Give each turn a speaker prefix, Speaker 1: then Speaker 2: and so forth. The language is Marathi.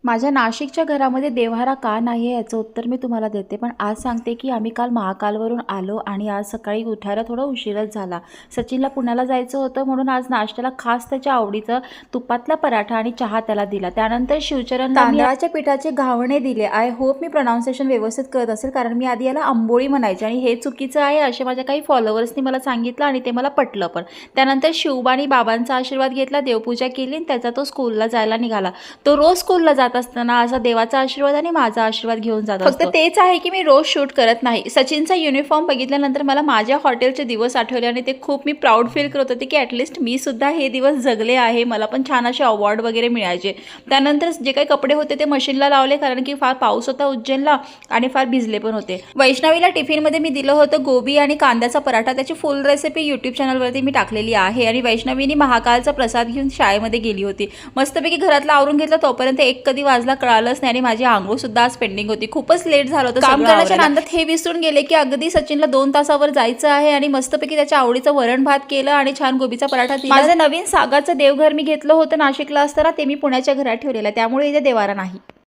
Speaker 1: माझ्या नाशिकच्या घरामध्ये देव्हारा का नाही आहे याचं उत्तर मी तुम्हाला देते. पण आज सांगते की आम्ही काल महाकालवरून आलो आणि आज सकाळी उठायला थोडा उशीरच झाला. सचिनला पुण्याला जायचं होतं म्हणून आज नाश्त्याला खास त्याच्या आवडीचं तुपातला पराठा आणि चहा त्याला दिला. त्यानंतर शिवचरणला तांदळाच्या पिठाचे घावणे दिले. आय होप मी प्रोनाऊन्सिएशन व्यवस्थित करत असेल, कारण मी आधी याला आंबोळी म्हणायचे आणि हे चुकीचं आहे असे माझ्या काही फॉलोअर्सनी मला सांगितलं आणि ते मला पटलं पण. त्यानंतर शिवबानी बाबांचा आशीर्वाद घेतला, देवपूजा केली आणि त्याचा तो स्कूलला जायला निघाला. तो रोज स्कूलला जात असताना असा देवाचा आशीर्वाद आणि माझा आशीर्वाद घेऊन जात असतो. फक्त तेच आहे की मी रोज शूट करत नाही. सचिनचा युनिफॉर्म बघितल्यानंतर मला माझ्या हॉटेलचे दिवस आठवले आणि ते खूप मी प्राऊड फील करत होते की ॲटलिस्ट मी सुद्धा हे दिवस जगले आहे. मला पण छान असे अवॉर्ड वगैरे मिळायचे. त्यानंतर जे काही कपडे होते ते मशीनला लावले, कारण की फार पाऊस होता उज्जैनला आणि फार भिजले पण होते. वैष्णवीला टिफिनमध्ये मी दिलं होतं गोबी आणि कांद्याचा पराठा. त्याची फुल रेसिपी यूट्यूब चॅनलवरती मी टाकलेली आहे. आणि वैष्णवीने महाकालचा प्रसाद घेऊन शाळेमध्ये गेली होती. मस्तपैकी घरातलं आवरून घेतलं, तोपर्यंत एक कधी वाजला कळालंच नाही आणि माझी आंघोळ सुद्धा आज पेंडिंग होती. खूपच लेट झालं होतं काम करण्याच्या नादात. हे विसरून गेले की अगदी सचिनला 2 तासावर जायचं आहे आणि मस्तपैकी त्याच्या आवडीचं वरण भात केलं आणि छान गोबीचा पराठा दिला. माझं नवीन सागाचं देवघर मी घेतलं होतं नाशिकला असताना, ते मी पुण्याच्या घरात ठेवलेलं आहे, त्यामुळे इथे देवारा नाही.